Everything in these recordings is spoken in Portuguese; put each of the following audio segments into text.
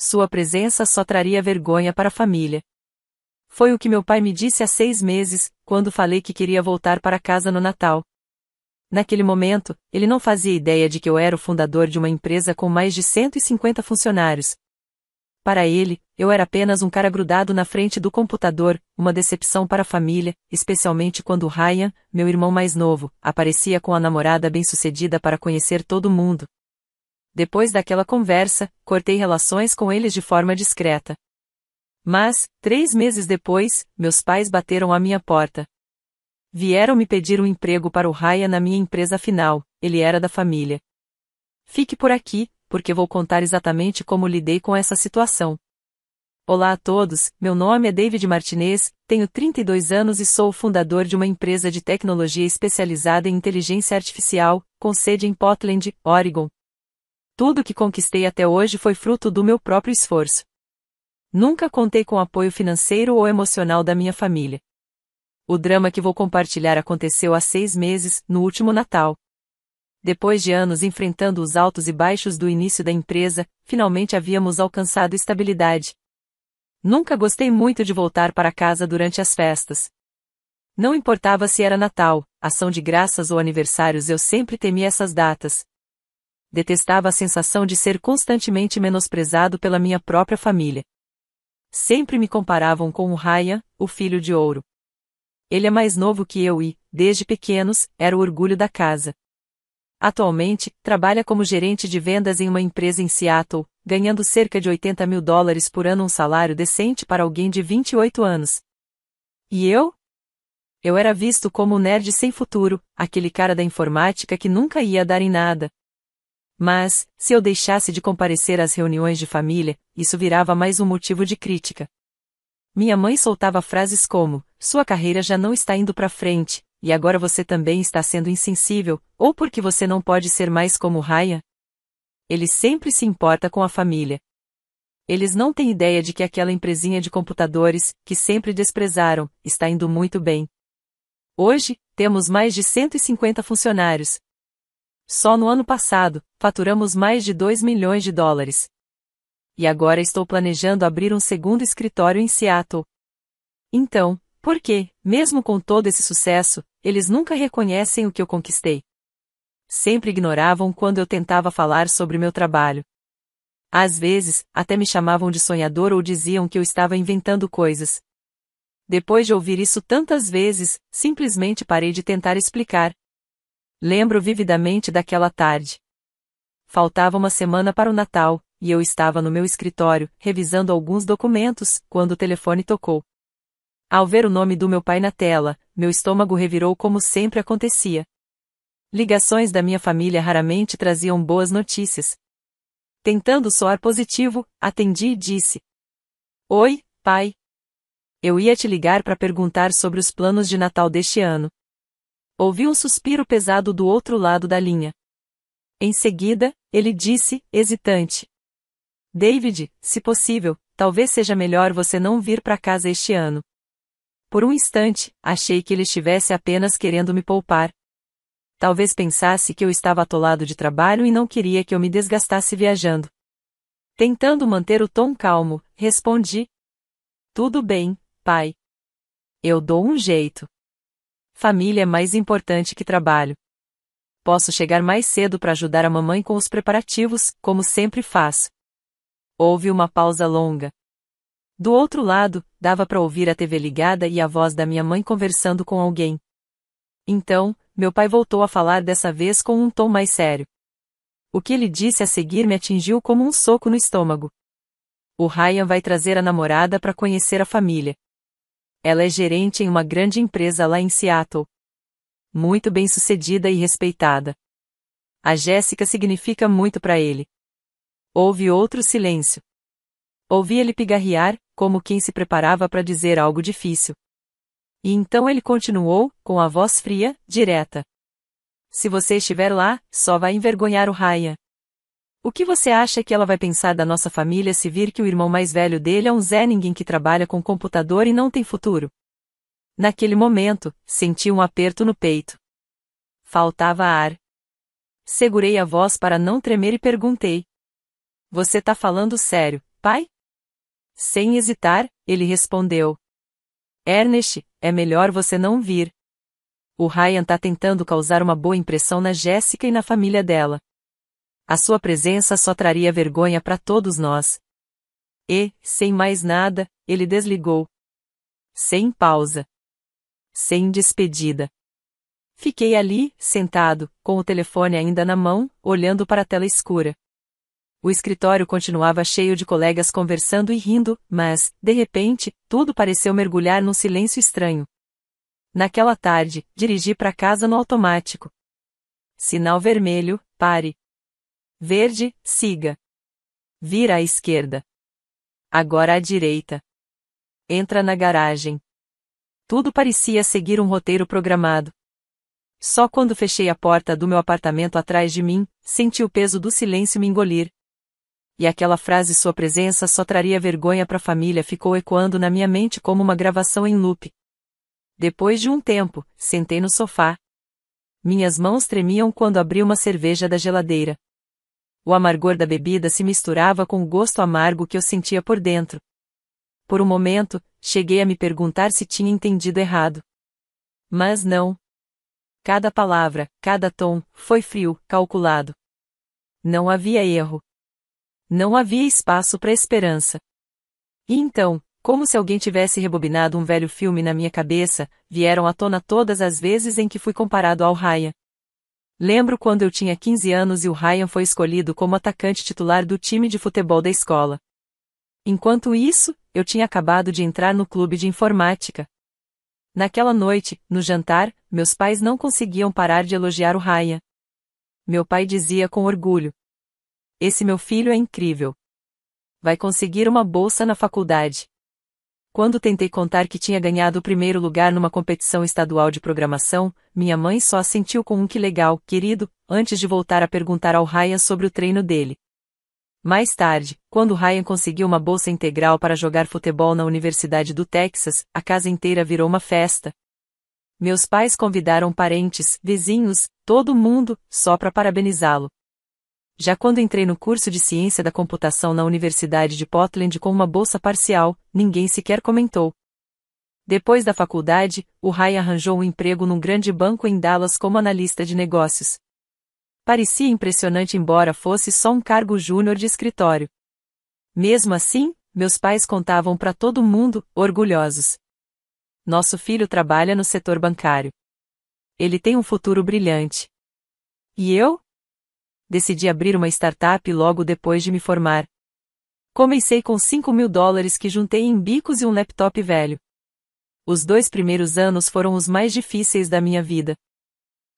Sua presença só traria vergonha para a família. Foi o que meu pai me disse há 6 meses, quando falei que queria voltar para casa no Natal. Naquele momento, ele não fazia ideia de que eu era o fundador de uma empresa com mais de 150 funcionários. Para ele, eu era apenas um cara grudado na frente do computador, uma decepção para a família, especialmente quando Ryan, meu irmão mais novo, aparecia com a namorada bem-sucedida para conhecer todo mundo. Depois daquela conversa, cortei relações com eles de forma discreta. Mas, 3 meses depois, meus pais bateram à minha porta. Vieram me pedir um emprego para o Ryan na minha empresa final, ele era da família. Fique por aqui, porque vou contar exatamente como lidei com essa situação. Olá a todos, meu nome é David Martinez, tenho 32 anos e sou o fundador de uma empresa de tecnologia especializada em inteligência artificial, com sede em Portland, Oregon. Tudo o que conquistei até hoje foi fruto do meu próprio esforço. Nunca contei com apoio financeiro ou emocional da minha família. O drama que vou compartilhar aconteceu há 6 meses, no último Natal. Depois de anos enfrentando os altos e baixos do início da empresa, finalmente havíamos alcançado estabilidade. Nunca gostei muito de voltar para casa durante as festas. Não importava se era Natal, Ação de Graças ou aniversários, eu sempre temia essas datas. Detestava a sensação de ser constantemente menosprezado pela minha própria família. Sempre me comparavam com o Ryan, o filho de ouro. Ele é mais novo que eu e, desde pequenos, era o orgulho da casa. Atualmente, trabalha como gerente de vendas em uma empresa em Seattle, ganhando cerca de $80 mil por ano, um salário decente para alguém de 28 anos. E eu? Eu era visto como um nerd sem futuro, aquele cara da informática que nunca ia dar em nada. Mas, se eu deixasse de comparecer às reuniões de família, isso virava mais um motivo de crítica. Minha mãe soltava frases como: sua carreira já não está indo para frente, e agora você também está sendo insensível, ou porque você não pode ser mais como Ryan? Ele sempre se importa com a família. Eles não têm ideia de que aquela empresinha de computadores, que sempre desprezaram, está indo muito bem. Hoje, temos mais de 150 funcionários. Só no ano passado, faturamos mais de $2 milhões. E agora estou planejando abrir um segundo escritório em Seattle. Então, por que, mesmo com todo esse sucesso, eles nunca reconhecem o que eu conquistei? Sempre ignoravam quando eu tentava falar sobre meu trabalho. Às vezes, até me chamavam de sonhador ou diziam que eu estava inventando coisas. Depois de ouvir isso tantas vezes, simplesmente parei de tentar explicar. Lembro vividamente daquela tarde. Faltava uma semana para o Natal, e eu estava no meu escritório, revisando alguns documentos, quando o telefone tocou. Ao ver o nome do meu pai na tela, meu estômago revirou como sempre acontecia. Ligações da minha família raramente traziam boas notícias. Tentando soar positivo, atendi e disse: Oi, pai. Eu ia te ligar para perguntar sobre os planos de Natal deste ano. Ouvi um suspiro pesado do outro lado da linha. Em seguida, ele disse, hesitante: David, se possível, talvez seja melhor você não vir para casa este ano. Por um instante, achei que ele estivesse apenas querendo me poupar. Talvez pensasse que eu estava atolado de trabalho e não queria que eu me desgastasse viajando. Tentando manter o tom calmo, respondi: Tudo bem, pai. Eu dou um jeito. Família é mais importante que trabalho. Posso chegar mais cedo para ajudar a mamãe com os preparativos, como sempre faço. Houve uma pausa longa. Do outro lado, dava para ouvir a TV ligada e a voz da minha mãe conversando com alguém. Então, meu pai voltou a falar, dessa vez com um tom mais sério. O que ele disse a seguir me atingiu como um soco no estômago. O Ryan vai trazer a namorada para conhecer a família. Ela é gerente em uma grande empresa lá em Seattle. Muito bem-sucedida e respeitada. A Jéssica significa muito para ele. Houve outro silêncio. Ouvi ele pigarrear, como quem se preparava para dizer algo difícil. E então ele continuou, com a voz fria, direta. Se você estiver lá, só vai envergonhar o Ryan. O que você acha que ela vai pensar da nossa família se vir que o irmão mais velho dele é um Zé Ninguém que trabalha com computador e não tem futuro? Naquele momento, senti um aperto no peito. Faltava ar. Segurei a voz para não tremer e perguntei: Você tá falando sério, pai? Sem hesitar, ele respondeu. Ernest, é melhor você não vir. O Ryan tá tentando causar uma boa impressão na Jessica e na família dela. A sua presença só traria vergonha para todos nós. E, sem mais nada, ele desligou. Sem pausa. Sem despedida. Fiquei ali, sentado, com o telefone ainda na mão, olhando para a tela escura. O escritório continuava cheio de colegas conversando e rindo, mas, de repente, tudo pareceu mergulhar num silêncio estranho. Naquela tarde, dirigi para casa no automático. Sinal vermelho, pare. Verde, siga. Vira à esquerda. Agora à direita. Entra na garagem. Tudo parecia seguir um roteiro programado. Só quando fechei a porta do meu apartamento atrás de mim, senti o peso do silêncio me engolir. E aquela frase "sua presença só traria vergonha para a família" ficou ecoando na minha mente como uma gravação em loop. Depois de um tempo, sentei no sofá. Minhas mãos tremiam quando abri uma cerveja da geladeira. O amargor da bebida se misturava com o gosto amargo que eu sentia por dentro. Por um momento, cheguei a me perguntar se tinha entendido errado. Mas não. Cada palavra, cada tom, foi frio, calculado. Não havia erro. Não havia espaço para esperança. E então, como se alguém tivesse rebobinado um velho filme na minha cabeça, vieram à tona todas as vezes em que fui comparado ao Ryan. Lembro quando eu tinha 15 anos e o Ryan foi escolhido como atacante titular do time de futebol da escola. Enquanto isso, eu tinha acabado de entrar no clube de informática. Naquela noite, no jantar, meus pais não conseguiam parar de elogiar o Ryan. Meu pai dizia com orgulho: esse meu filho é incrível. Vai conseguir uma bolsa na faculdade. Quando tentei contar que tinha ganhado o primeiro lugar numa competição estadual de programação, minha mãe só assentiu com um "que legal, querido", antes de voltar a perguntar ao Ryan sobre o treino dele. Mais tarde, quando Ryan conseguiu uma bolsa integral para jogar futebol na Universidade do Texas, a casa inteira virou uma festa. Meus pais convidaram parentes, vizinhos, todo mundo, só para parabenizá-lo. Já quando entrei no curso de Ciência da Computação na Universidade de Portland com uma bolsa parcial, ninguém sequer comentou. Depois da faculdade, o Ryan arranjou um emprego num grande banco em Dallas como analista de negócios. Parecia impressionante embora fosse só um cargo júnior de escritório. Mesmo assim, meus pais contavam para todo mundo, orgulhosos. Nosso filho trabalha no setor bancário. Ele tem um futuro brilhante. E eu? Decidi abrir uma startup logo depois de me formar. Comecei com $5.000 que juntei em bicos e um laptop velho. Os 2 primeiros anos foram os mais difíceis da minha vida.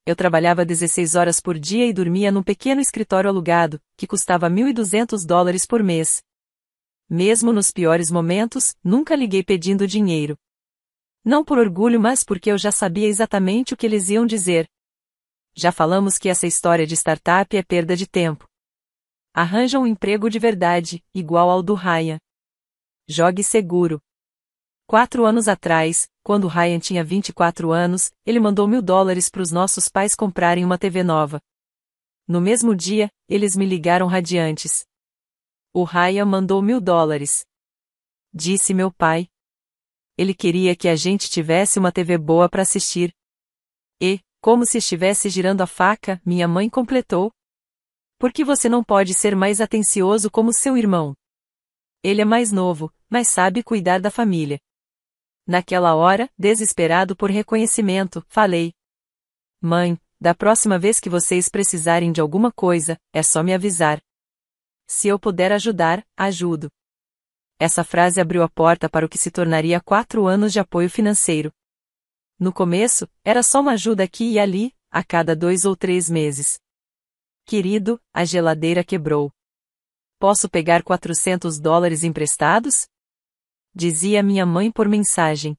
Eu trabalhava 16 horas por dia e dormia num pequeno escritório alugado, que custava $1.200 por mês. Mesmo nos piores momentos, nunca liguei pedindo dinheiro. Não por orgulho, mas porque eu já sabia exatamente o que eles iam dizer. Já falamos que essa história de startup é perda de tempo. Arranja um emprego de verdade, igual ao do Ryan. Jogue seguro. 4 anos atrás, quando Ryan tinha 24 anos, ele mandou $1.000 para os nossos pais comprarem uma TV nova. No mesmo dia, eles me ligaram radiantes. O Ryan mandou $1.000. Disse meu pai. Ele queria que a gente tivesse uma TV boa para assistir. E, como se estivesse girando a faca, minha mãe completou. Por que você não pode ser mais atencioso como seu irmão? Ele é mais novo, mas sabe cuidar da família. Naquela hora, desesperado por reconhecimento, falei: Mãe, da próxima vez que vocês precisarem de alguma coisa, é só me avisar. Se eu puder ajudar, ajudo. Essa frase abriu a porta para o que se tornaria 4 anos de apoio financeiro. No começo, era só uma ajuda aqui e ali, a cada 2 ou 3 meses. Querido, a geladeira quebrou. Posso pegar $400 emprestados? Dizia minha mãe por mensagem.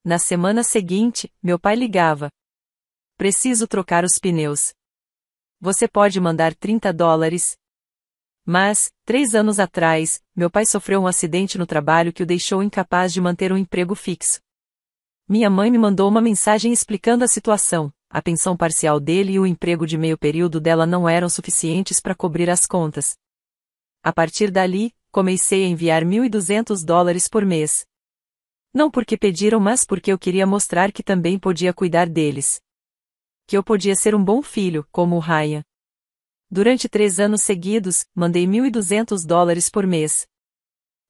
Na semana seguinte, meu pai ligava. Preciso trocar os pneus. Você pode mandar $30? Mas, 3 anos atrás, meu pai sofreu um acidente no trabalho que o deixou incapaz de manter um emprego fixo. Minha mãe me mandou uma mensagem explicando a situação. A pensão parcial dele e o emprego de meio período dela não eram suficientes para cobrir as contas. A partir dali, comecei a enviar $1.200 por mês. Não porque pediram, mas porque eu queria mostrar que também podia cuidar deles. Que eu podia ser um bom filho, como o Ryan. Durante 3 anos seguidos, mandei $1.200 por mês.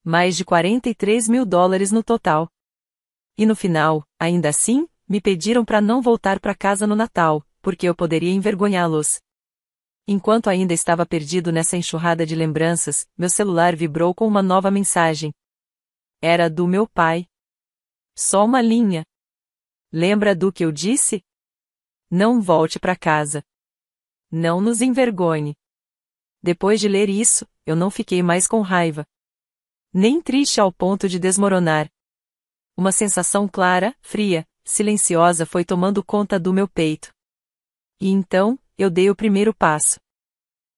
Mais de $43.000 no total. E no final, ainda assim, me pediram para não voltar para casa no Natal, porque eu poderia envergonhá-los. Enquanto ainda estava perdido nessa enxurrada de lembranças, meu celular vibrou com uma nova mensagem. Era do meu pai. Só uma linha. Lembra do que eu disse? Não volte para casa. Não nos envergonhe. Depois de ler isso, eu não fiquei mais com raiva. Nem triste ao ponto de desmoronar. Uma sensação clara, fria, silenciosa foi tomando conta do meu peito. E então, eu dei o primeiro passo.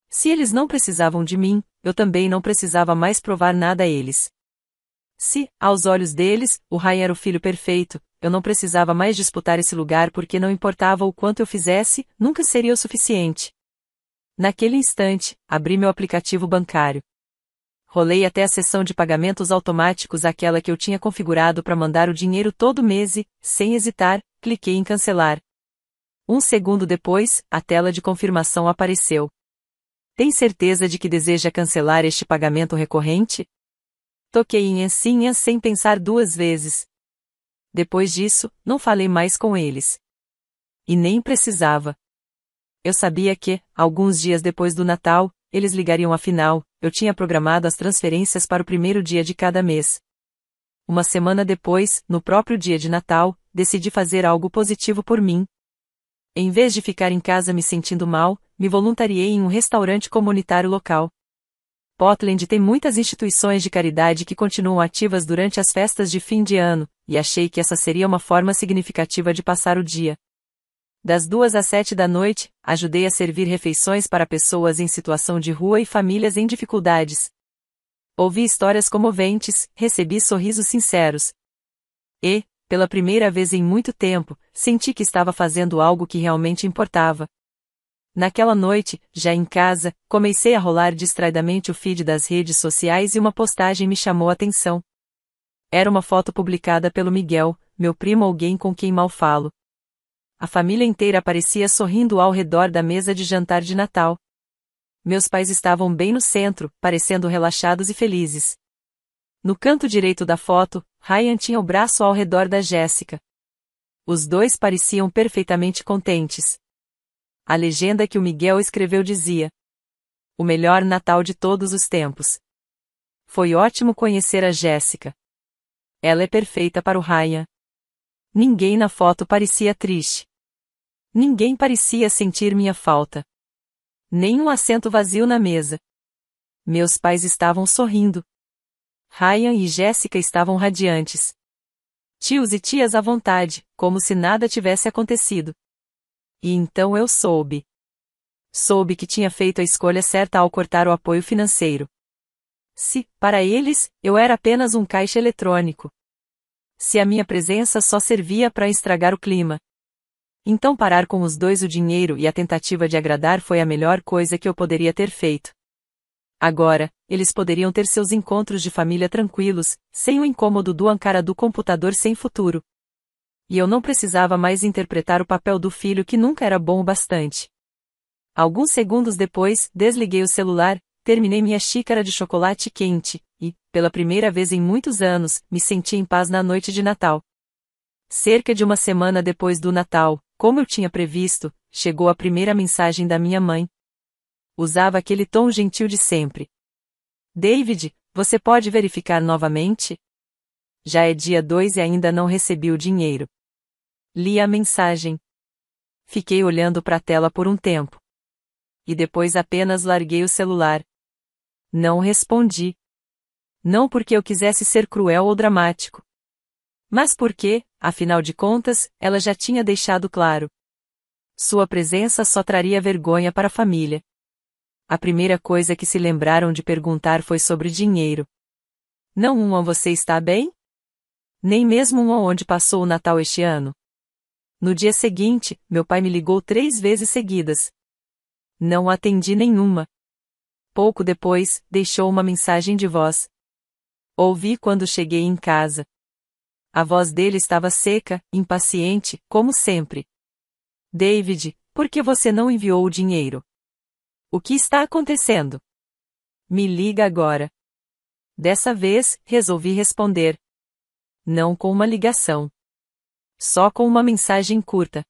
Se eles não precisavam de mim, eu também não precisava mais provar nada a eles. Se, aos olhos deles, o Ryan era o filho perfeito, eu não precisava mais disputar esse lugar porque não importava o quanto eu fizesse, nunca seria o suficiente. Naquele instante, abri meu aplicativo bancário. Rolei até a seção de pagamentos automáticos, aquela que eu tinha configurado para mandar o dinheiro todo mês e, sem hesitar, cliquei em cancelar. 1 segundo depois, a tela de confirmação apareceu. Tem certeza de que deseja cancelar este pagamento recorrente? Toquei em sim sem pensar 2 vezes. Depois disso, não falei mais com eles. E nem precisava. Eu sabia que, alguns dias depois do Natal, eles ligariam, afinal, eu tinha programado as transferências para o primeiro dia de cada mês. Uma semana depois, no próprio dia de Natal, decidi fazer algo positivo por mim. Em vez de ficar em casa me sentindo mal, me voluntariei em um restaurante comunitário local. Portland tem muitas instituições de caridade que continuam ativas durante as festas de fim de ano, e achei que essa seria uma forma significativa de passar o dia. Das 2 às 7 da noite, ajudei a servir refeições para pessoas em situação de rua e famílias em dificuldades. Ouvi histórias comoventes, recebi sorrisos sinceros. E, pela primeira vez em muito tempo, senti que estava fazendo algo que realmente importava. Naquela noite, já em casa, comecei a rolar distraidamente o feed das redes sociais e uma postagem me chamou a atenção. Era uma foto publicada pelo Miguel, meu primo, alguém com quem mal falo. A família inteira aparecia sorrindo ao redor da mesa de jantar de Natal. Meus pais estavam bem no centro, parecendo relaxados e felizes. No canto direito da foto, Ryan tinha o braço ao redor da Jéssica. Os dois pareciam perfeitamente contentes. A legenda que o Miguel escreveu dizia: o melhor Natal de todos os tempos. Foi ótimo conhecer a Jéssica. Ela é perfeita para o Ryan. Ninguém na foto parecia triste. Ninguém parecia sentir minha falta. Nem um assento vazio na mesa. Meus pais estavam sorrindo. Ryan e Jéssica estavam radiantes. Tios e tias à vontade, como se nada tivesse acontecido. E então eu soube. Soube que tinha feito a escolha certa ao cortar o apoio financeiro. Se, para eles, eu era apenas um caixa eletrônico. Se a minha presença só servia para estragar o clima. Então parar com os dois o dinheiro e a tentativa de agradar foi a melhor coisa que eu poderia ter feito. Agora, eles poderiam ter seus encontros de família tranquilos, sem o incômodo do cara do computador sem futuro. E eu não precisava mais interpretar o papel do filho que nunca era bom o bastante. Alguns segundos depois, desliguei o celular, terminei minha xícara de chocolate quente, e, pela primeira vez em muitos anos, me senti em paz na noite de Natal. Cerca de uma semana depois do Natal, como eu tinha previsto, chegou a primeira mensagem da minha mãe. Usava aquele tom gentil de sempre. David, você pode verificar novamente? Já é dia 2 e ainda não recebi o dinheiro. Li a mensagem. Fiquei olhando para a tela por um tempo. E depois apenas larguei o celular. Não respondi. Não porque eu quisesse ser cruel ou dramático. Mas porque, afinal de contas, ela já tinha deixado claro. Sua presença só traria vergonha para a família. A primeira coisa que se lembraram de perguntar foi sobre dinheiro. Não você está bem? Nem mesmo onde passou o Natal este ano. No dia seguinte, meu pai me ligou 3 vezes seguidas. Não atendi nenhuma. Pouco depois, deixou uma mensagem de voz. Ouvi quando cheguei em casa. A voz dele estava seca, impaciente, como sempre. David, por que você não enviou o dinheiro? O que está acontecendo? Me liga agora. Dessa vez, resolvi responder. Não com uma ligação. Só com uma mensagem curta.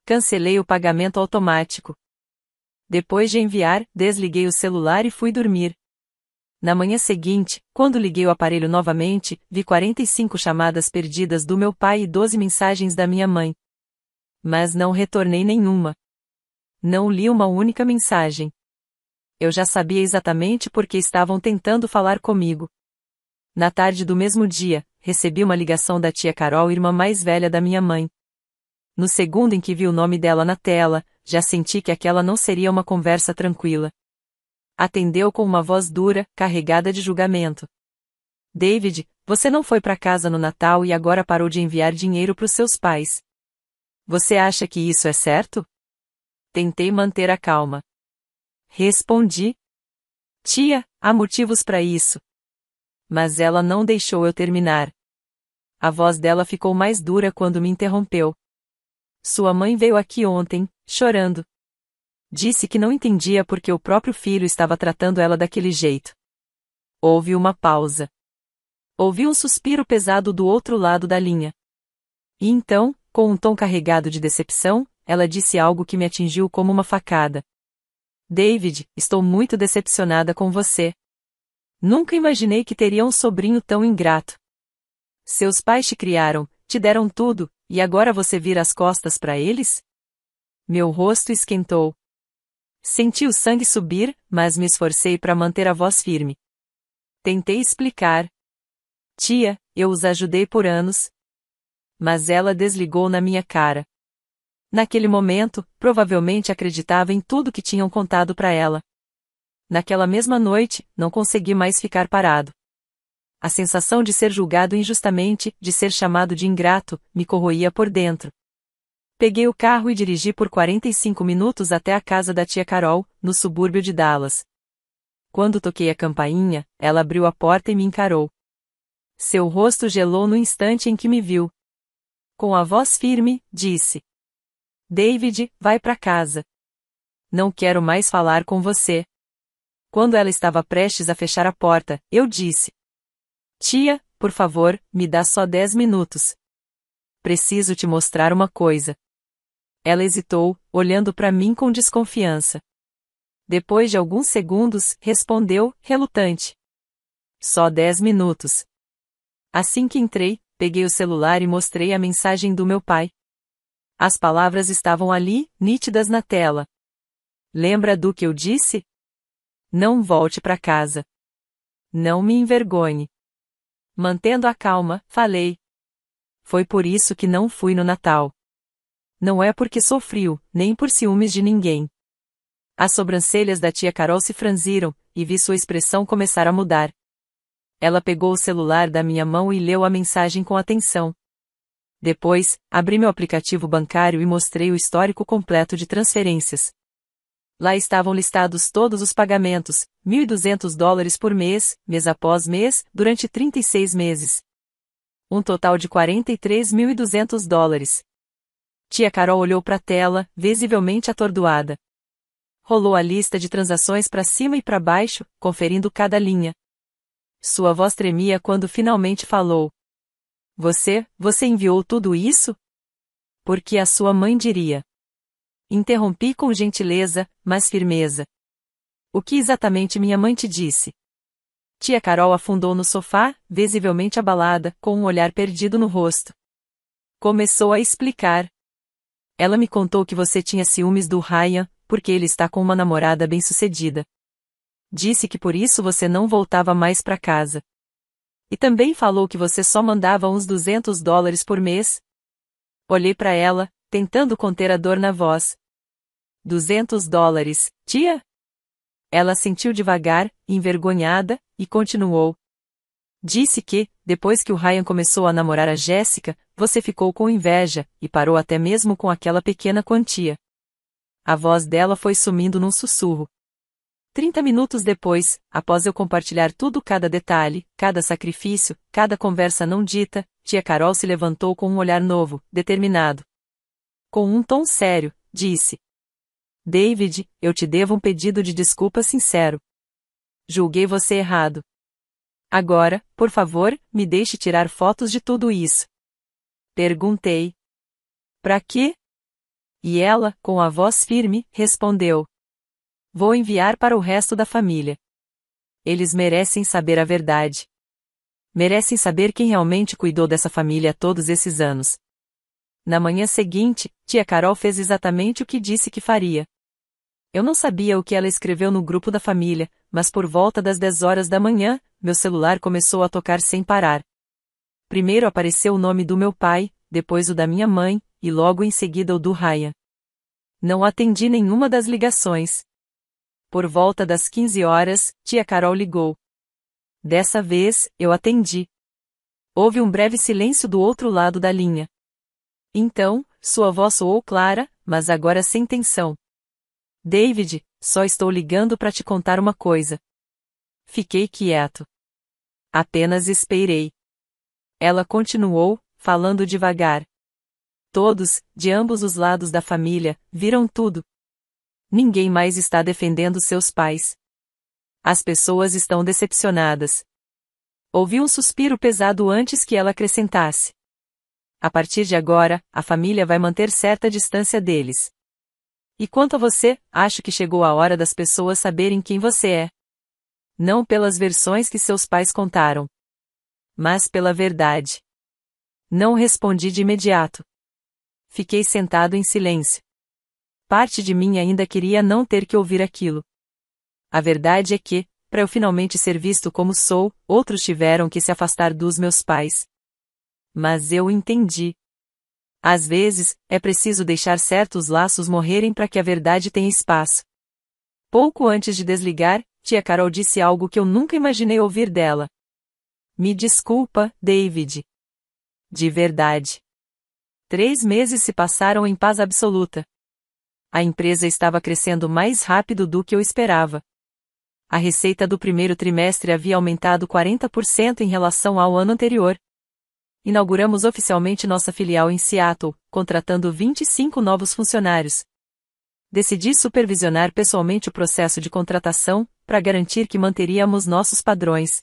Cancelei o pagamento automático. Depois de enviar, desliguei o celular e fui dormir. Na manhã seguinte, quando liguei o aparelho novamente, vi 45 chamadas perdidas do meu pai e 12 mensagens da minha mãe. Mas não retornei nenhuma. Não li uma única mensagem. Eu já sabia exatamente por que estavam tentando falar comigo. Na tarde do mesmo dia, recebi uma ligação da tia Carol, irmã mais velha da minha mãe. No segundo em que vi o nome dela na tela, já senti que aquela não seria uma conversa tranquila. Atendeu com uma voz dura, carregada de julgamento. David, você não foi para casa no Natal e agora parou de enviar dinheiro para os seus pais. Você acha que isso é certo? Tentei manter a calma. Respondi. Tia, há motivos para isso. Mas ela não deixou eu terminar. A voz dela ficou mais dura quando me interrompeu. Sua mãe veio aqui ontem, chorando. Disse que não entendia por que o próprio filho estava tratando ela daquele jeito. Houve uma pausa. Ouvi um suspiro pesado do outro lado da linha. E então, com um tom carregado de decepção, ela disse algo que me atingiu como uma facada. David, estou muito decepcionada com você. Nunca imaginei que teria um sobrinho tão ingrato. Seus pais te criaram, te deram tudo, e agora você vira as costas para eles? Meu rosto esquentou. Senti o sangue subir, mas me esforcei para manter a voz firme. Tentei explicar. Tia, eu os ajudei por anos. Mas ela desligou na minha cara. Naquele momento, provavelmente acreditava em tudo que tinham contado para ela. Naquela mesma noite, não consegui mais ficar parado. A sensação de ser julgado injustamente, de ser chamado de ingrato, me corroía por dentro. Peguei o carro e dirigi por 45 minutos até a casa da tia Carol, no subúrbio de Dallas. Quando toquei a campainha, ela abriu a porta e me encarou. Seu rosto gelou no instante em que me viu. Com a voz firme, disse: David, vai para casa. Não quero mais falar com você. Quando ela estava prestes a fechar a porta, eu disse: Tia, por favor, me dá só 10 minutos. Preciso te mostrar uma coisa. Ela hesitou, olhando para mim com desconfiança. Depois de alguns segundos, respondeu, relutante: Só 10 minutos. Assim que entrei, peguei o celular e mostrei a mensagem do meu pai. As palavras estavam ali, nítidas na tela. Lembra do que eu disse? Não volte para casa. Não me envergonhe. Mantendo a calma, falei. Foi por isso que não fui no Natal. Não é porque sou frio, nem por ciúmes de ninguém. As sobrancelhas da tia Carol se franziram, e vi sua expressão começar a mudar. Ela pegou o celular da minha mão e leu a mensagem com atenção. Depois, abri meu aplicativo bancário e mostrei o histórico completo de transferências. Lá estavam listados todos os pagamentos, $1.200 por mês, mês após mês, durante 36 meses. Um total de $43.200. Tia Carol olhou para a tela, visivelmente atordoada. Rolou a lista de transações para cima e para baixo, conferindo cada linha. Sua voz tremia quando finalmente falou. Você enviou tudo isso? Porque a sua mãe diria. Interrompi com gentileza, mas firmeza. O que exatamente minha mãe te disse? Tia Carol afundou no sofá, visivelmente abalada, com um olhar perdido no rosto. Começou a explicar. Ela me contou que você tinha ciúmes do Ryan, porque ele está com uma namorada bem-sucedida. Disse que por isso você não voltava mais para casa. E também falou que você só mandava uns $200 por mês. Olhei para ela, tentando conter a dor na voz. $200, tia? Ela sentiu devagar, envergonhada, e continuou. Disse que, depois que o Ryan começou a namorar a Jéssica, você ficou com inveja, e parou até mesmo com aquela pequena quantia. A voz dela foi sumindo num sussurro. 30 minutos depois, após eu compartilhar tudo, cada detalhe, cada sacrifício, cada conversa não dita, tia Carol se levantou com um olhar novo, determinado. Com um tom sério, disse: David, eu te devo um pedido de desculpa sincero. Julguei você errado. Agora, por favor, me deixe tirar fotos de tudo isso. Perguntei. Pra quê? E ela, com a voz firme, respondeu: Vou enviar para o resto da família. Eles merecem saber a verdade. Merecem saber quem realmente cuidou dessa família todos esses anos. Na manhã seguinte, tia Carol fez exatamente o que disse que faria. Eu não sabia o que ela escreveu no grupo da família, mas por volta das 10 horas da manhã, meu celular começou a tocar sem parar. Primeiro apareceu o nome do meu pai, depois o da minha mãe, e logo em seguida o do Ryan. Não atendi nenhuma das ligações. Por volta das 15 horas, tia Carol ligou. Dessa vez, eu atendi. Houve um breve silêncio do outro lado da linha. Então, sua voz soou clara, mas agora sem tensão. David, só estou ligando para te contar uma coisa. Fiquei quieto. Apenas esperei. Ela continuou, falando devagar. Todos, de ambos os lados da família, viram tudo. Ninguém mais está defendendo seus pais. As pessoas estão decepcionadas. Ouvi um suspiro pesado antes que ela acrescentasse. A partir de agora, a família vai manter certa distância deles. E quanto a você, acho que chegou a hora das pessoas saberem quem você é. Não pelas versões que seus pais contaram, mas pela verdade. Não respondi de imediato. Fiquei sentado em silêncio. Parte de mim ainda queria não ter que ouvir aquilo. A verdade é que, para eu finalmente ser visto como sou, outros tiveram que se afastar dos meus pais. Mas eu entendi. Às vezes, é preciso deixar certos laços morrerem para que a verdade tenha espaço. Pouco antes de desligar, tia Carol disse algo que eu nunca imaginei ouvir dela. Me desculpa, David. De verdade. 3 meses se passaram em paz absoluta. A empresa estava crescendo mais rápido do que eu esperava. A receita do primeiro trimestre havia aumentado 40% em relação ao ano anterior. Inauguramos oficialmente nossa filial em Seattle, contratando 25 novos funcionários. Decidi supervisionar pessoalmente o processo de contratação, para garantir que manteríamos nossos padrões.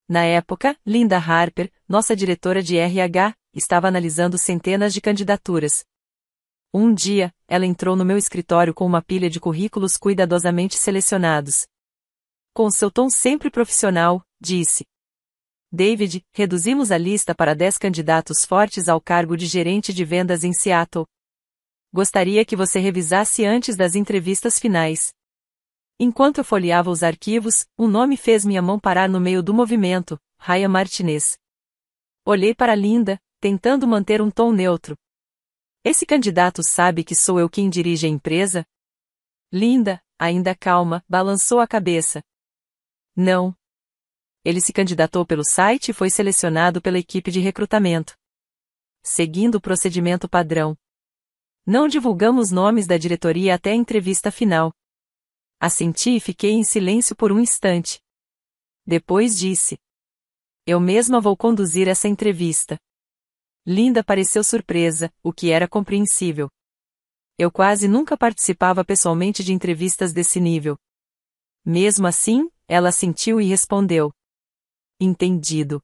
Na época, Linda Harper, nossa diretora de RH, estava analisando centenas de candidaturas. Um dia, ela entrou no meu escritório com uma pilha de currículos cuidadosamente selecionados. Com seu tom sempre profissional, disse: David, reduzimos a lista para 10 candidatos fortes ao cargo de gerente de vendas em Seattle. Gostaria que você revisasse antes das entrevistas finais. Enquanto eu folheava os arquivos, um nome fez minha mão parar no meio do movimento: Ryan Martinez. Olhei para Linda, tentando manter um tom neutro. Esse candidato sabe que sou eu quem dirige a empresa? Linda, ainda calma, balançou a cabeça. Não. Ele se candidatou pelo site e foi selecionado pela equipe de recrutamento. Seguindo o procedimento padrão. Não divulgamos nomes da diretoria até a entrevista final. Assenti e fiquei em silêncio por um instante. Depois disse: Eu mesma vou conduzir essa entrevista. Linda pareceu surpresa, o que era compreensível. Eu quase nunca participava pessoalmente de entrevistas desse nível. Mesmo assim, ela assentiu e respondeu: Entendido.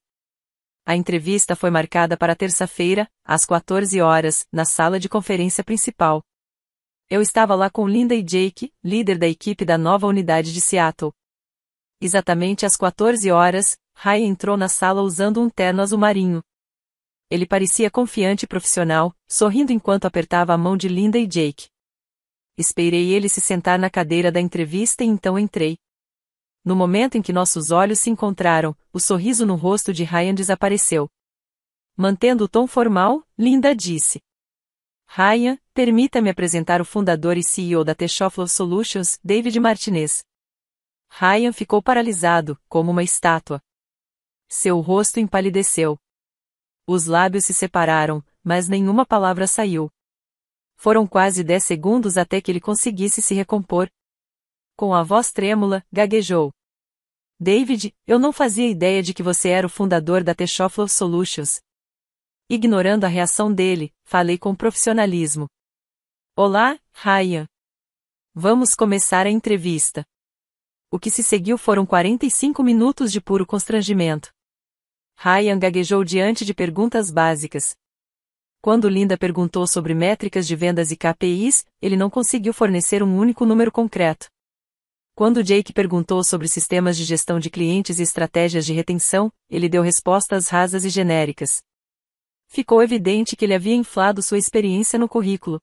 A entrevista foi marcada para terça-feira, às 14 horas, na sala de conferência principal. Eu estava lá com Linda e Jake, líder da equipe da nova unidade de Seattle. Exatamente às 14 horas, Ryan entrou na sala usando um terno azul marinho. Ele parecia confiante e profissional, sorrindo enquanto apertava a mão de Linda e Jake. Esperei ele se sentar na cadeira da entrevista e então entrei. No momento em que nossos olhos se encontraram, o sorriso no rosto de Ryan desapareceu. Mantendo o tom formal, Linda disse: Ryan, permita-me apresentar o fundador e CEO da Techoflow Solutions, David Martinez. Ryan ficou paralisado, como uma estátua. Seu rosto empalideceu. Os lábios se separaram, mas nenhuma palavra saiu. Foram quase 10 segundos até que ele conseguisse se recompor. Com a voz trêmula, gaguejou. David, eu não fazia ideia de que você era o fundador da Techoflow Solutions. Ignorando a reação dele, falei com profissionalismo. Olá, Ryan. Vamos começar a entrevista. O que se seguiu foram 45 minutos de puro constrangimento. Ryan gaguejou diante de perguntas básicas. Quando Linda perguntou sobre métricas de vendas e KPIs, ele não conseguiu fornecer um único número concreto. Quando Jake perguntou sobre sistemas de gestão de clientes e estratégias de retenção, ele deu respostas rasas e genéricas. Ficou evidente que ele havia inflado sua experiência no currículo.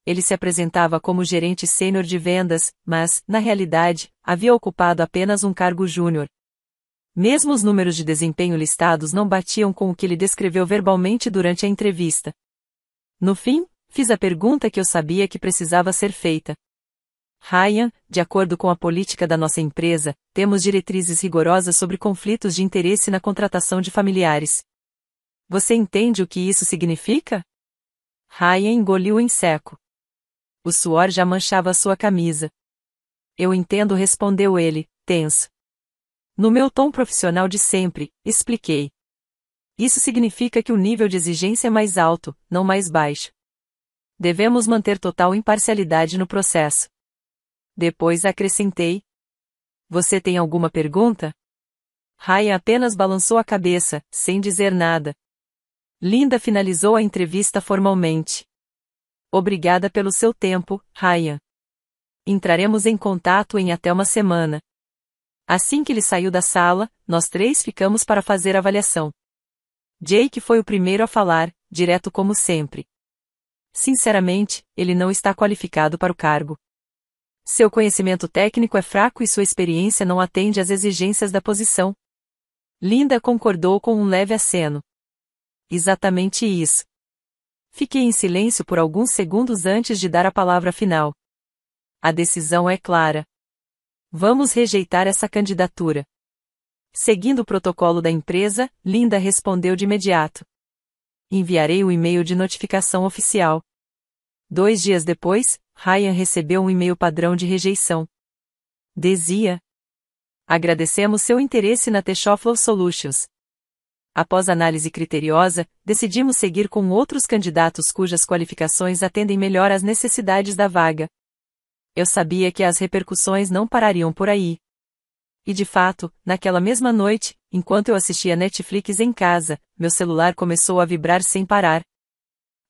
Ele se apresentava como gerente sênior de vendas, mas, na realidade, havia ocupado apenas um cargo júnior. Mesmo os números de desempenho listados não batiam com o que ele descreveu verbalmente durante a entrevista. No fim, fiz a pergunta que eu sabia que precisava ser feita. Ryan, de acordo com a política da nossa empresa, temos diretrizes rigorosas sobre conflitos de interesse na contratação de familiares. Você entende o que isso significa? Ryan engoliu em seco. O suor já manchava sua camisa. Eu entendo, respondeu ele, tenso. No meu tom profissional de sempre, expliquei. Isso significa que o nível de exigência é mais alto, não mais baixo. Devemos manter total imparcialidade no processo. Depois acrescentei. Você tem alguma pergunta? Ryan apenas balançou a cabeça, sem dizer nada. Linda finalizou a entrevista formalmente. Obrigada pelo seu tempo, Ryan. Entraremos em contato em até uma semana. Assim que ele saiu da sala, nós três ficamos para fazer a avaliação. Jake foi o primeiro a falar, direto como sempre. Sinceramente, ele não está qualificado para o cargo. Seu conhecimento técnico é fraco e sua experiência não atende às exigências da posição. Linda concordou com um leve aceno. Exatamente isso. Fiquei em silêncio por alguns segundos antes de dar a palavra final. A decisão é clara. Vamos rejeitar essa candidatura. Seguindo o protocolo da empresa, Linda respondeu de imediato. Enviarei o e-mail de notificação oficial. 2 dias depois, Ryan recebeu um e-mail padrão de rejeição. Dizia: agradecemos seu interesse na Techoflow Solutions. Após análise criteriosa, decidimos seguir com outros candidatos cujas qualificações atendem melhor às necessidades da vaga. Eu sabia que as repercussões não parariam por aí. E de fato, naquela mesma noite, enquanto eu assistia Netflix em casa, meu celular começou a vibrar sem parar.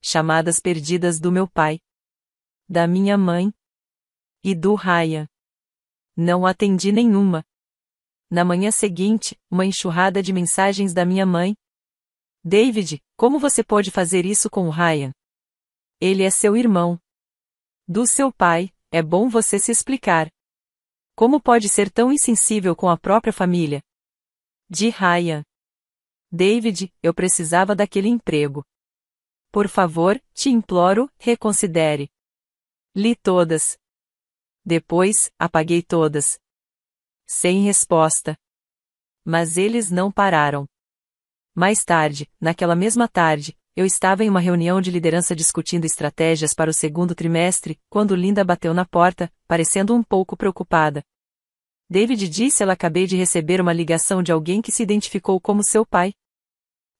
Chamadas perdidas do meu pai, da minha mãe e do Ryan. Não atendi nenhuma. Na manhã seguinte, uma enxurrada de mensagens da minha mãe. David, como você pode fazer isso com o Ryan? Ele é seu irmão. Do seu pai, é bom você se explicar. Como pode ser tão insensível com a própria família? De Ryan. David, eu precisava daquele emprego. Por favor, te imploro, reconsidere. Li todas. Depois, apaguei todas. Sem resposta. Mas eles não pararam. Mais tarde, naquela mesma tarde, eu estava em uma reunião de liderança discutindo estratégias para o segundo trimestre, quando Linda bateu na porta, parecendo um pouco preocupada. David disse: ela acabei de receber uma ligação de alguém que se identificou como seu pai.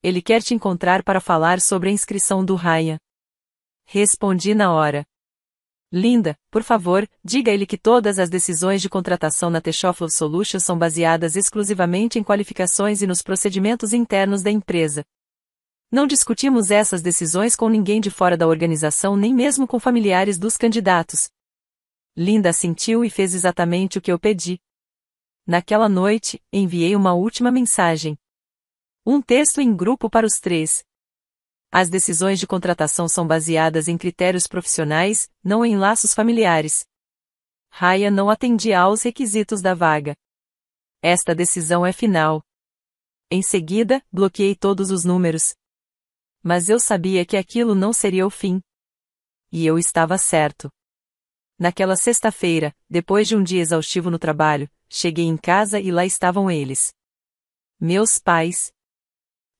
Ele quer te encontrar para falar sobre a inscrição do Ryan. Respondi na hora. Linda, por favor, diga a ele que todas as decisões de contratação na Techoflow Solutions são baseadas exclusivamente em qualificações e nos procedimentos internos da empresa. Não discutimos essas decisões com ninguém de fora da organização, nem mesmo com familiares dos candidatos. Linda assentiu e fez exatamente o que eu pedi. Naquela noite, enviei uma última mensagem. Um texto em grupo para os três. As decisões de contratação são baseadas em critérios profissionais, não em laços familiares. Ryan não atendia aos requisitos da vaga. Esta decisão é final. Em seguida, bloqueei todos os números. Mas eu sabia que aquilo não seria o fim. E eu estava certo. Naquela sexta-feira, depois de um dia exaustivo no trabalho, cheguei em casa e lá estavam eles. Meus pais.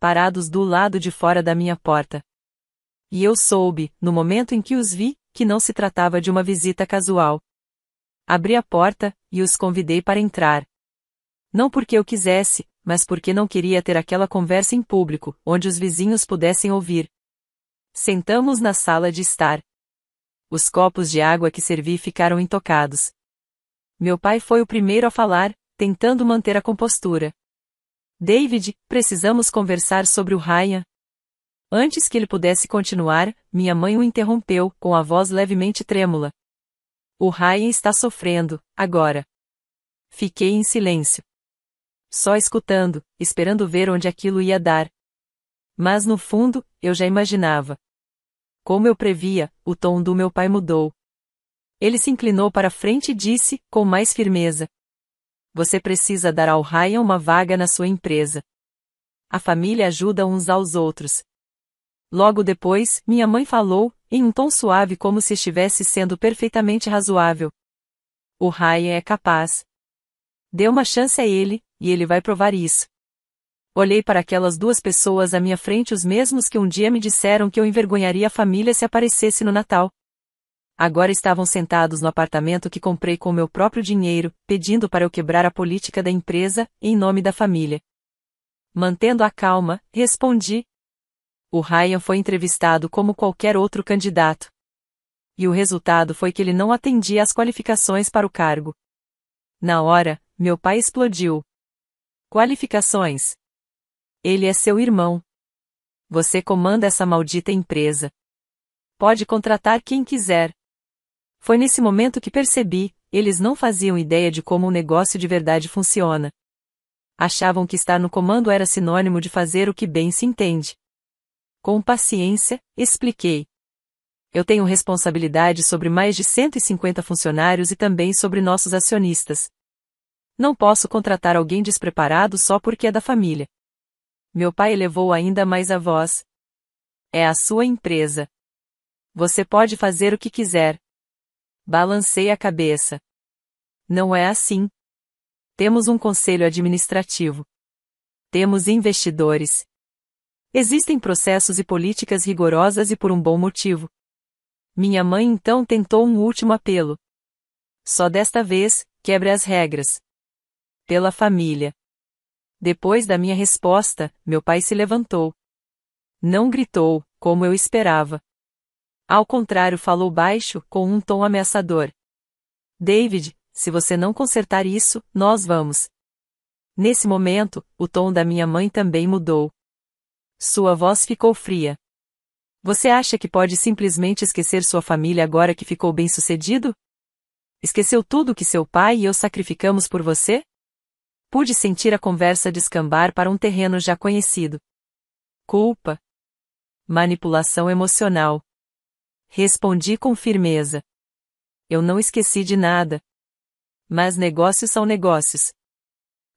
Parados do lado de fora da minha porta. E eu soube, no momento em que os vi, que não se tratava de uma visita casual. Abri a porta, e os convidei para entrar. Não porque eu quisesse, mas porque não queria ter aquela conversa em público, onde os vizinhos pudessem ouvir. Sentamos na sala de estar. Os copos de água que servi ficaram intocados. Meu pai foi o primeiro a falar, tentando manter a compostura. David, precisamos conversar sobre o Ryan. Antes que ele pudesse continuar, minha mãe o interrompeu, com a voz levemente trêmula. O Ryan está sofrendo, agora. Fiquei em silêncio. Só escutando, esperando ver onde aquilo ia dar. Mas no fundo, eu já imaginava. Como eu previa, o tom do meu pai mudou. Ele se inclinou para frente e disse, com mais firmeza: Você precisa dar ao Ryan uma vaga na sua empresa. A família ajuda uns aos outros. Logo depois, minha mãe falou, em um tom suave como se estivesse sendo perfeitamente razoável. O Ryan é capaz. Dê uma chance a ele, e ele vai provar isso. Olhei para aquelas duas pessoas à minha frente, os mesmos que um dia me disseram que eu envergonharia a família se aparecesse no Natal. Agora estavam sentados no apartamento que comprei com meu próprio dinheiro, pedindo para eu quebrar a política da empresa, em nome da família. Mantendo a calma, respondi. O Ryan foi entrevistado como qualquer outro candidato. E o resultado foi que ele não atendia às qualificações para o cargo. Na hora, meu pai explodiu. Qualificações? Ele é seu irmão. Você comanda essa maldita empresa. Pode contratar quem quiser. Foi nesse momento que percebi, eles não faziam ideia de como um negócio de verdade funciona. Achavam que estar no comando era sinônimo de fazer o que bem se entende. Com paciência, expliquei. Eu tenho responsabilidade sobre mais de 150 funcionários e também sobre nossos acionistas. Não posso contratar alguém despreparado só porque é da família. Meu pai elevou ainda mais a voz. É a sua empresa. Você pode fazer o que quiser. Balancei a cabeça. Não é assim. Temos um conselho administrativo. Temos investidores. Existem processos e políticas rigorosas e por um bom motivo. Minha mãe então tentou um último apelo. Só desta vez, quebre as regras. Pela família. Depois da minha resposta, meu pai se levantou. Não gritou, como eu esperava. Ao contrário, falou baixo, com um tom ameaçador. David, se você não consertar isso, nós vamos. Nesse momento, o tom da minha mãe também mudou. Sua voz ficou fria. Você acha que pode simplesmente esquecer sua família agora que ficou bem-sucedido? Esqueceu tudo que seu pai e eu sacrificamos por você? Pude sentir a conversa descambar para um terreno já conhecido. Culpa. Manipulação emocional. Respondi com firmeza. Eu não esqueci de nada. Mas negócios são negócios.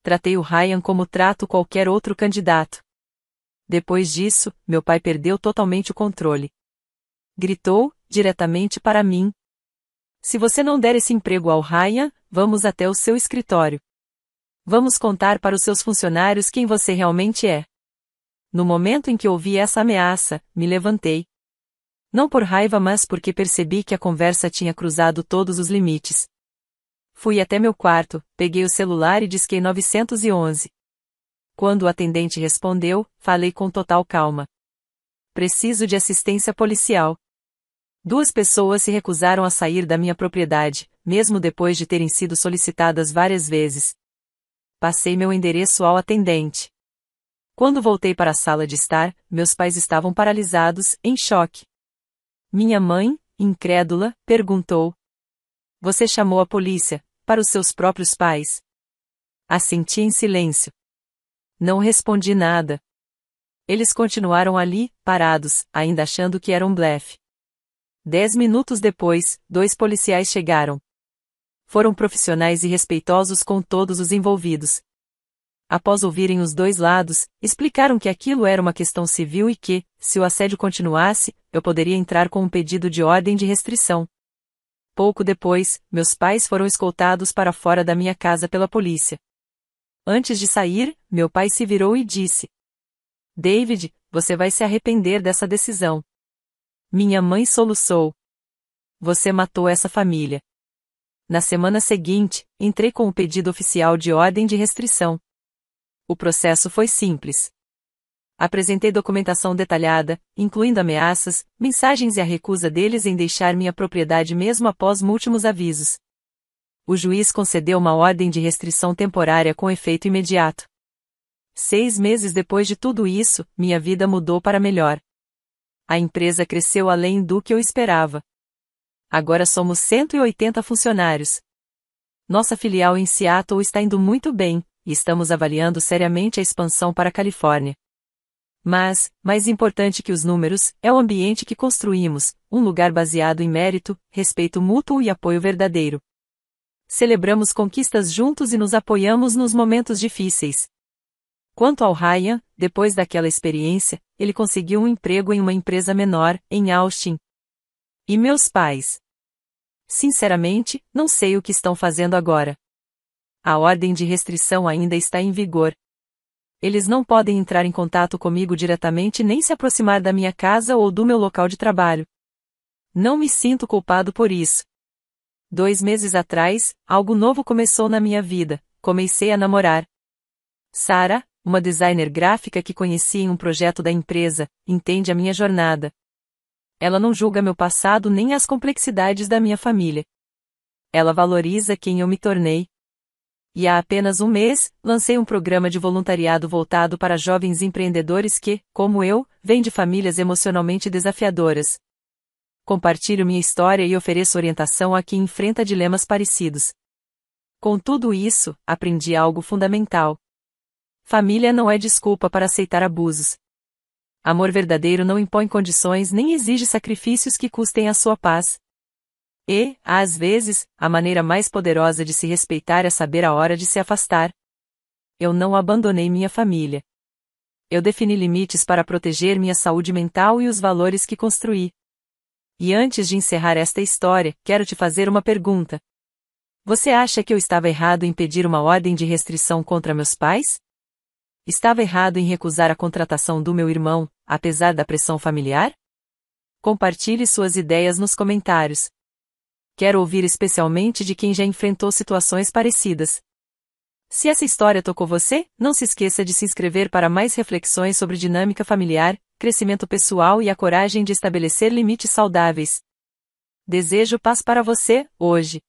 Tratei o Ryan como trato qualquer outro candidato. Depois disso, meu pai perdeu totalmente o controle. Gritou, diretamente para mim. Se você não der esse emprego ao Ryan, vamos até o seu escritório. Vamos contar para os seus funcionários quem você realmente é. No momento em que ouvi essa ameaça, me levantei. Não por raiva, mas porque percebi que a conversa tinha cruzado todos os limites. Fui até meu quarto, peguei o celular e disquei 911. Quando o atendente respondeu, falei com total calma. Preciso de assistência policial. 2 pessoas se recusaram a sair da minha propriedade, mesmo depois de terem sido solicitadas várias vezes. Passei meu endereço ao atendente. Quando voltei para a sala de estar, meus pais estavam paralisados, em choque. Minha mãe, incrédula, perguntou: Você chamou a polícia, para os seus próprios pais? Assenti em silêncio. Não respondi nada. Eles continuaram ali, parados, ainda achando que era um blefe. 10 minutos depois, 2 policiais chegaram. Foram profissionais e respeitosos com todos os envolvidos. Após ouvirem os 2 lados, explicaram que aquilo era uma questão civil e que, se o assédio continuasse, eu poderia entrar com um pedido de ordem de restrição. Pouco depois, meus pais foram escoltados para fora da minha casa pela polícia. Antes de sair, meu pai se virou e disse: David, você vai se arrepender dessa decisão. Minha mãe soluçou. Você matou essa família. Na semana seguinte, entrei com o pedido oficial de ordem de restrição. O processo foi simples. Apresentei documentação detalhada, incluindo ameaças, mensagens e a recusa deles em deixar minha propriedade mesmo após múltiplos avisos. O juiz concedeu uma ordem de restrição temporária com efeito imediato. 6 meses depois de tudo isso, minha vida mudou para melhor. A empresa cresceu além do que eu esperava. Agora somos 180 funcionários. Nossa filial em Seattle está indo muito bem, e estamos avaliando seriamente a expansão para a Califórnia. Mas, mais importante que os números, é o ambiente que construímos, um lugar baseado em mérito, respeito mútuo e apoio verdadeiro. Celebramos conquistas juntos e nos apoiamos nos momentos difíceis. Quanto ao Ryan, depois daquela experiência, ele conseguiu um emprego em uma empresa menor, em Austin. E meus pais? Sinceramente, não sei o que estão fazendo agora. A ordem de restrição ainda está em vigor. Eles não podem entrar em contato comigo diretamente nem se aproximar da minha casa ou do meu local de trabalho. Não me sinto culpado por isso. 2 meses atrás, algo novo começou na minha vida, comecei a namorar. Sarah, uma designer gráfica que conheci em um projeto da empresa, entende a minha jornada. Ela não julga meu passado nem as complexidades da minha família. Ela valoriza quem eu me tornei. E há apenas um mês, lancei um programa de voluntariado voltado para jovens empreendedores que, como eu, vêm de famílias emocionalmente desafiadoras. Compartilho minha história e ofereço orientação a quem enfrenta dilemas parecidos. Com tudo isso, aprendi algo fundamental. Família não é desculpa para aceitar abusos. Amor verdadeiro não impõe condições nem exige sacrifícios que custem a sua paz. E, às vezes, a maneira mais poderosa de se respeitar é saber a hora de se afastar. Eu não abandonei minha família. Eu defini limites para proteger minha saúde mental e os valores que construí. E antes de encerrar esta história, quero te fazer uma pergunta. Você acha que eu estava errado em pedir uma ordem de restrição contra meus pais? Estava errado em recusar a contratação do meu irmão, apesar da pressão familiar? Compartilhe suas ideias nos comentários. Quero ouvir especialmente de quem já enfrentou situações parecidas. Se essa história tocou você, não se esqueça de se inscrever para mais reflexões sobre dinâmica familiar, crescimento pessoal e a coragem de estabelecer limites saudáveis. Desejo paz para você, hoje.